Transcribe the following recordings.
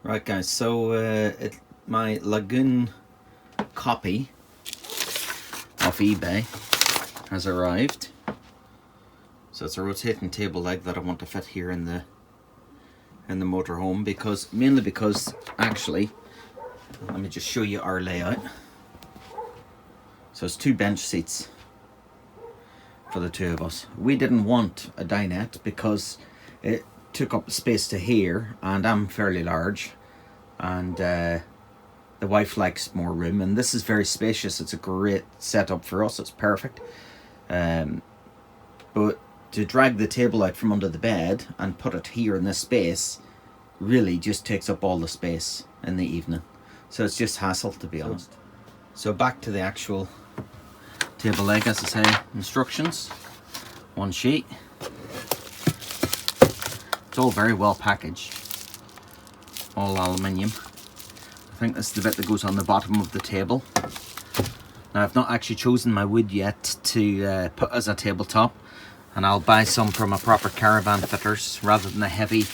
Right guys, so my Lagun copy off eBay has arrived. So it's a rotating table leg that I want to fit here in the motorhome, mainly because actually, let me just show you our layout. So it's two bench seats for the two of us. We didn't want a dinette because it took up space to here, and I'm fairly large, and the wife likes more room, and this is very spacious. It's a great setup for us. It's perfect. But to drag the table out from under the bed and put it here in this space really just takes up all the space in the evening. So it's just hassle, to be honest. So back to the actual table leg, as I say, instructions. One sheet. It's all very well packaged. All aluminium. I think this is the bit that goes on the bottom of the table. Now I've not actually chosen my wood yet to put as a tabletop, and I'll buy some from a proper caravan fitters rather than a heavy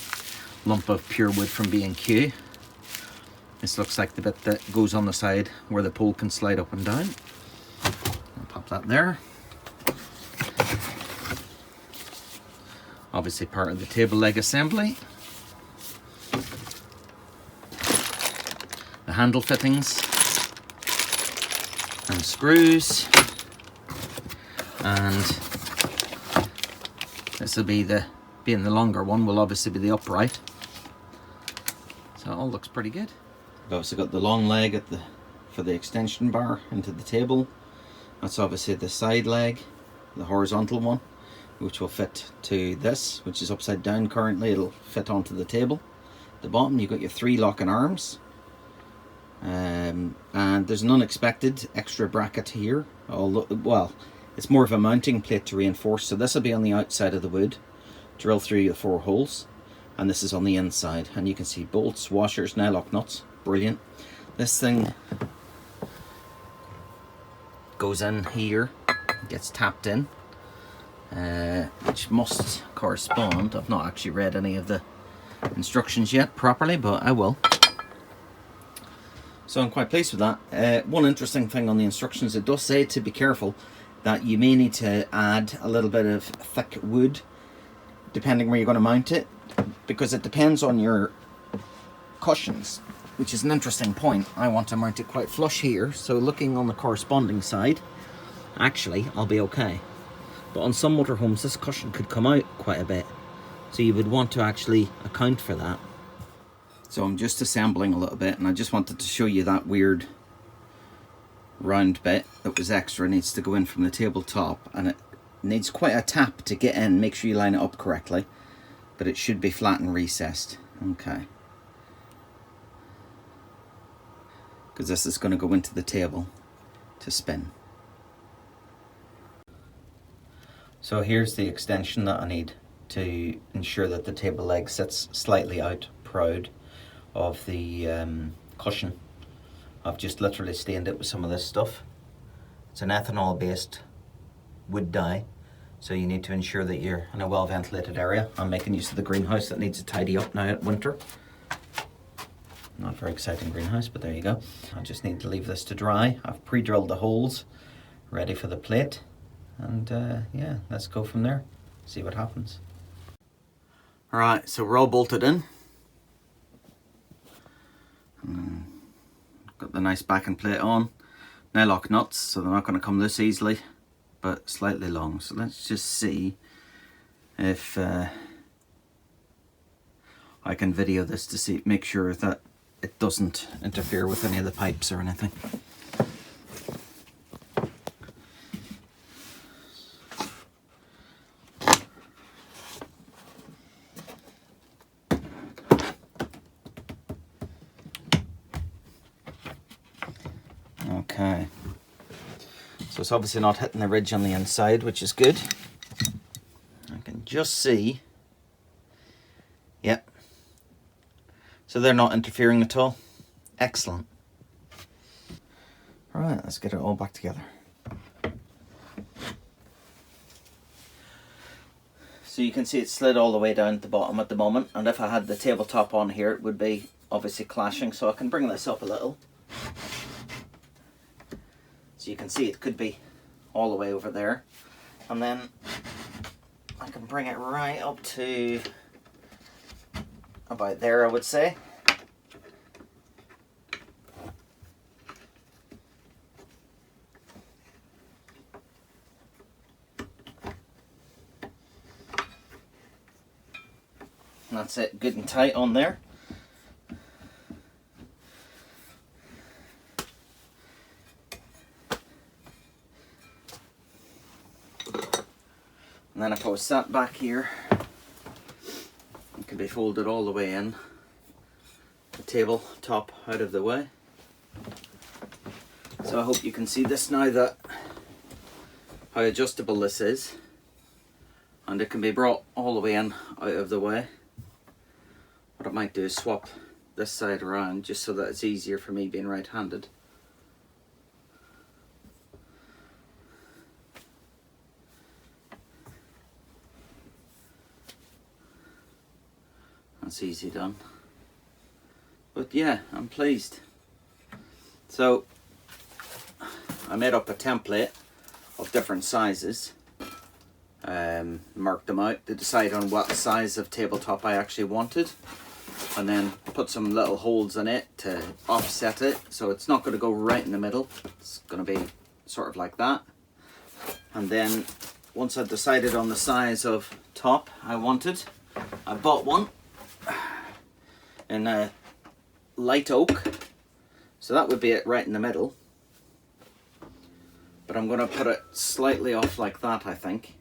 lump of pure wood from B&Q. This looks like the bit that goes on the side where the pole can slide up and down. I'll pop that there. Obviously part of the table leg assembly. The handle fittings and screws, and this will be being the longer one, will obviously be the upright. So it all looks pretty good. I've also got the long leg for the extension bar into the table. That's obviously the side leg, the horizontal one, which will fit to this, which is upside down currently. It'll fit onto the table. At the bottom you've got your 3 locking arms, and there's an unexpected extra bracket here. Although, well, it's more of a mounting plate to reinforce. So this will be on the outside of the wood, drill through the 4 holes, and this is on the inside. And you can see bolts, washers, nylock nuts. Brilliant. This thing goes in here, gets tapped in, which must correspond. I've not actually read any of the instructions yet properly, but I will. So I'm quite pleased with that. One interesting thing on the instructions, it does say to be careful that you may need to add a little bit of thick wood depending where you're going to mount it, because it depends on your cushions, which is an interesting point. I want to mount it quite flush here, so looking on the corresponding side, actually I'll be okay. But on some motorhomes this cushion could come out quite a bit, so you would want to actually account for that. So I'm just assembling a little bit, and I just wanted to show you that weird round bit that was extra. It needs to go in from the tabletop, and it needs quite a tap to get in. Make sure you line it up correctly, but it should be flat and recessed. Okay. Because this is going to go into the table to spin. So here's the extension that I need to ensure that the table leg sits slightly out proud of the cushion. I've just literally stained it with some of this stuff. It's an ethanol based wood dye, so you need to ensure that you're in a well ventilated area. I'm making use of the greenhouse that needs to tidy up now at winter. Not very exciting greenhouse, but there you go. I just need to leave this to dry. I've pre-drilled the holes, ready for the plate, and yeah, let's go from there, see what happens. Alright, so we're all bolted in. Got the nice backing plate on. Nylock nuts, so they're not going to come loose easily, but slightly long. So let's just see if I can video this to make sure that it doesn't interfere with any of the pipes or anything. Okay, so it's obviously not hitting the ridge on the inside, which is good. I can just see, yep. So they're not interfering at all. Excellent. All right, let's get it all back together. So So you can see it's slid all the way down at the bottom at the moment, and if I had the tabletop on here it would be obviously clashing, so I can bring this up a little. So you can see it could be all the way over there, and then I can bring it right up to about there, I would say. And that's it, good and tight on there. And then if I was sat back here, it could be folded all the way in, the table top out of the way. So I hope you can see this now, that how adjustable this is, and it can be brought all the way in out of the way. What I might do is swap this side around just so that it's easier for me being right-handed. That's easy done. But yeah, I'm pleased. So I made up a template of different sizes, marked them out to decide on what size of tabletop I actually wanted, and then put some little holes in it to offset it, so it's not going to go right in the middle. It's going to be sort of like that. And then once I've decided on the size of top I wanted, I bought one in a light oak, so that would be it right in the middle, but I'm going to put it slightly off like that, I think,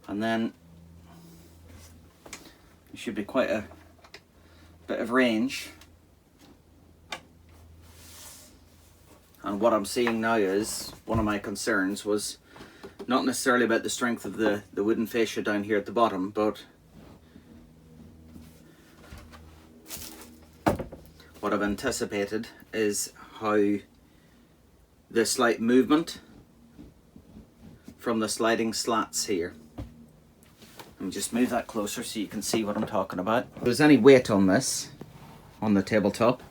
and then it should be quite a bit of range. And what I'm seeing now is, one of my concerns was not necessarily about the strength of the wooden fascia down here at the bottom, but what I've anticipated is how the slight movement from the sliding slats here. Let me just move that closer so you can see what I'm talking about. If there's any weight on this, on the tabletop,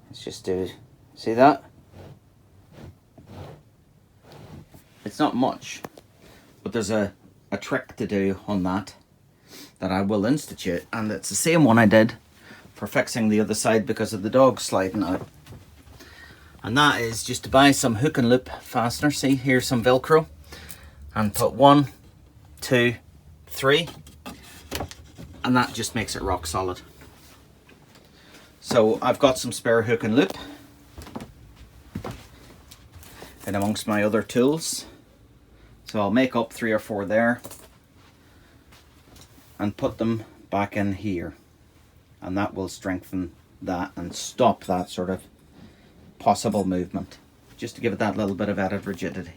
let's just do, see that? It's not much, but there's a trick to do on that I will institute, and it's the same one I did for fixing the other side because of the dog sliding out. And that is just to buy some hook and loop fastener. See, here's some velcro, and put 1, 2, 3, and that just makes it rock solid. So I've got some spare hook and loop in amongst my other tools, so I'll make up 3 or 4 there and put them back in here, and that will strengthen that and stop that sort of possible movement, just to give it that little bit of added rigidity.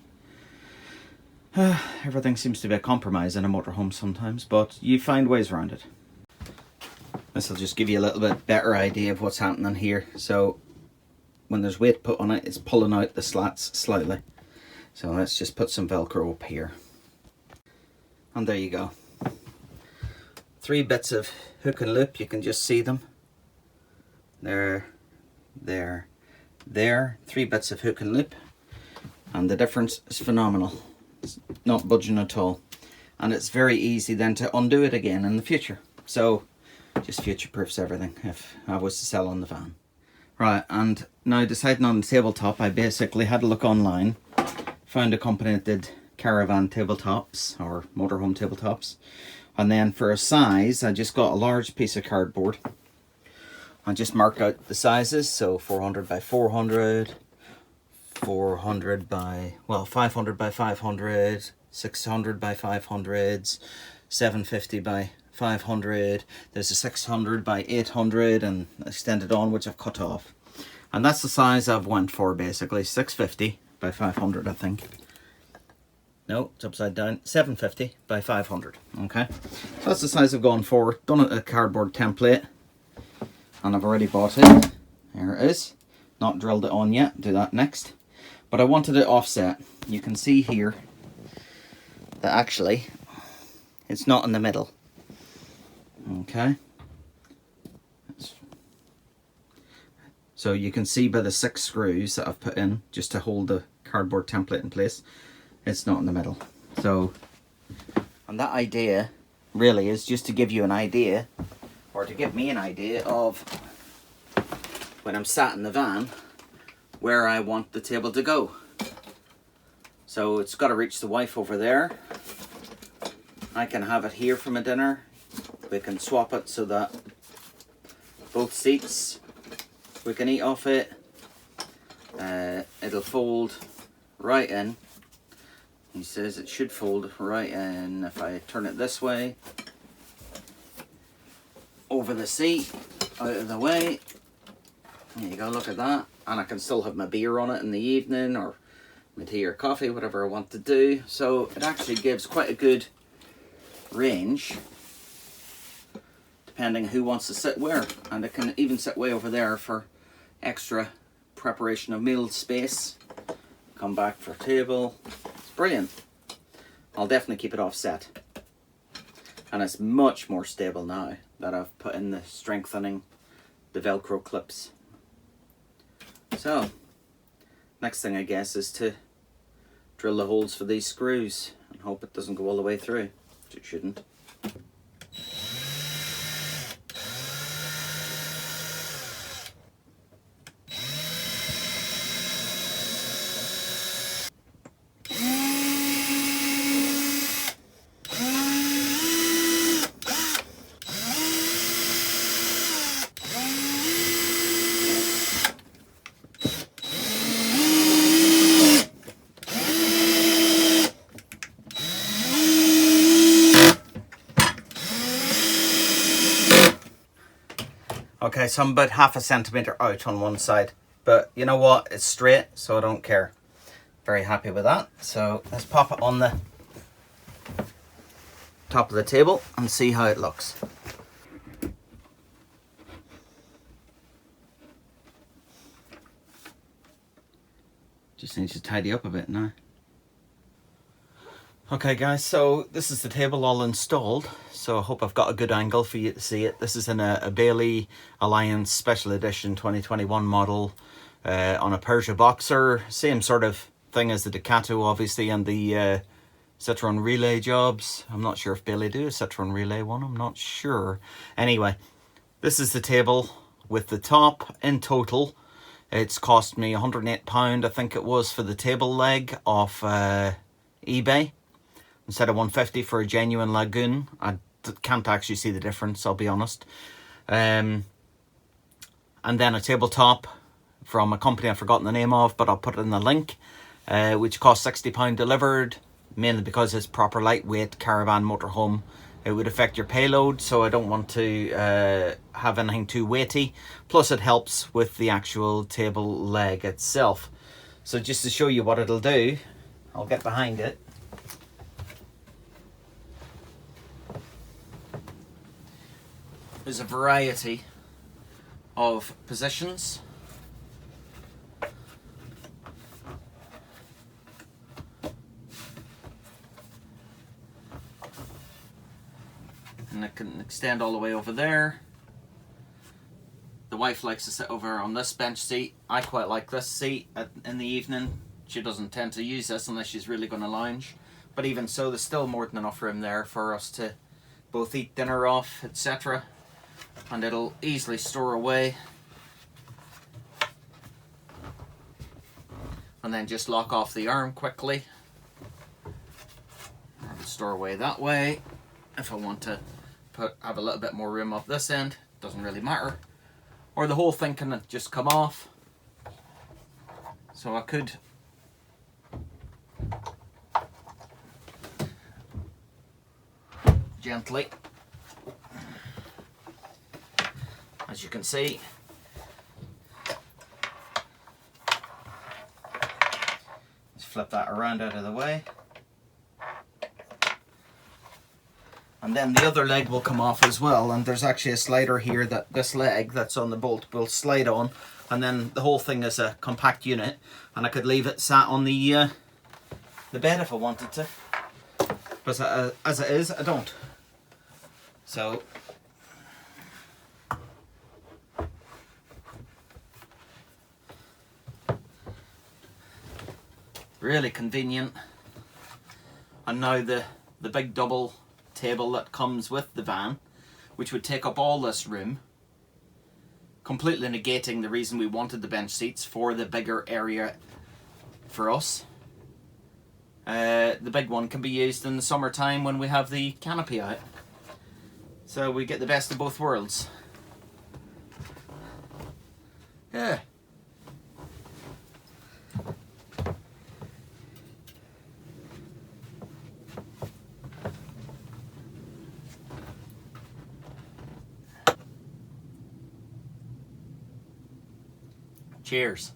Everything seems to be a compromise in a motorhome sometimes, but you find ways around it. This will just give you a little bit better idea of what's happening here. So when there's weight put on it, it's pulling out the slats slightly. So let's just put some velcro up here, and there you go. 3 bits of hook and loop, you can just see them. There, there, there. 3 bits of hook and loop, and the difference is phenomenal. It's not budging at all, and it's very easy then to undo it again in the future. So just future proofs everything if I was to sell on the van. Right, and now deciding on the tabletop, I basically had a look online, found a company that did caravan tabletops or motorhome tabletops. And then for a size, I just got a large piece of cardboard. I just marked out the sizes, so 400 by 400, 400 by, well, 500 by 500, 600 by 500s, 750 by 500. There's a 600 by 800 and extended on, which I've cut off. And that's the size I've went for, basically, 650 by 500, I think. No, it's upside down. 750 by 500. Okay, so that's the size I've gone for. Done a cardboard template, and I've already bought it. There it is. Not drilled it on yet. Do that next. but I wanted it offset. You can see here that actually it's not in the middle. Okay. So you can see by the 6 screws that I've put in just to hold the cardboard template in place, it's not in the middle. So, and that idea really is just to give you an idea, or to give me an idea of when I'm sat in the van where I want the table to go. So it's got to reach the wife over there. I can have it here for my dinner. We can swap it so that both seats, we can eat off it. It'll fold right in. He says it should fold right in if I turn it this way. Over the seat, out of the way. There you go, look at that. And I can still have my beer on it in the evening, or my tea or coffee, whatever I want to do. So it actually gives quite a good range, depending who wants to sit where. And it can even sit way over there for extra preparation of meal space. Come back for table. It's brilliant. I'll definitely keep it offset. And it's much more stable now that I've put in the strengthening, the velcro clips. So next thing I guess is to drill the holes for these screws and hope it doesn't go all the way through, which it shouldn't. Okay, so I'm about 1/2 centimetre out on one side, but you know what, it's straight, so I don't care. Very happy with that. So let's pop it on the top of the table and see how it looks. Just need to tidy up a bit now. Okay guys, so this is the table all installed, so I hope I've got a good angle for you to see it. This is in a Bailey Alliance Special Edition 2021 model on a Persia Boxer. Same sort of thing as the Ducato obviously, and the Citroen Relay jobs. I'm not sure if Bailey do a Citroen Relay one, I'm not sure. Anyway, this is the table with the top. In total, it's cost me £108, I think it was, for the table leg off eBay. Instead of £150 for a genuine Lagun. I can't actually see the difference, I'll be honest. And then a tabletop from a company I've forgotten the name of, but I'll put it in the link, which cost £60 delivered, mainly because it's proper lightweight caravan motorhome. It would affect your payload, so I don't want to have anything too weighty. Plus it helps with the actual table leg itself. So just to show you what it'll do, I'll get behind it. There's a variety of positions. And it can extend all the way over there. The wife likes to sit over on this bench seat. I quite like this seat in the evening. She doesn't tend to use this unless she's really going to lounge. But even so, there's still more than enough room there for us to both eat dinner off, etc. And it'll easily store away. And then just lock off the arm quickly. It'll store away that way. If I want to have a little bit more room up this end, doesn't really matter. Or the whole thing can just come off. So I could gently, as you can see, just flip that around out of the way. And then the other leg will come off as well, and there's actually a slider here that this leg that's on the bolt will slide on, and then the whole thing is a compact unit, and I could leave it sat on the bed if I wanted to. But as it is, I don't. So really convenient. And now the big double table that comes with the van, which would take up all this room, completely negating the reason we wanted the bench seats for the bigger area for us. The big one can be used in the summertime when we have the canopy out. So we get the best of both worlds. Yeah. Cheers.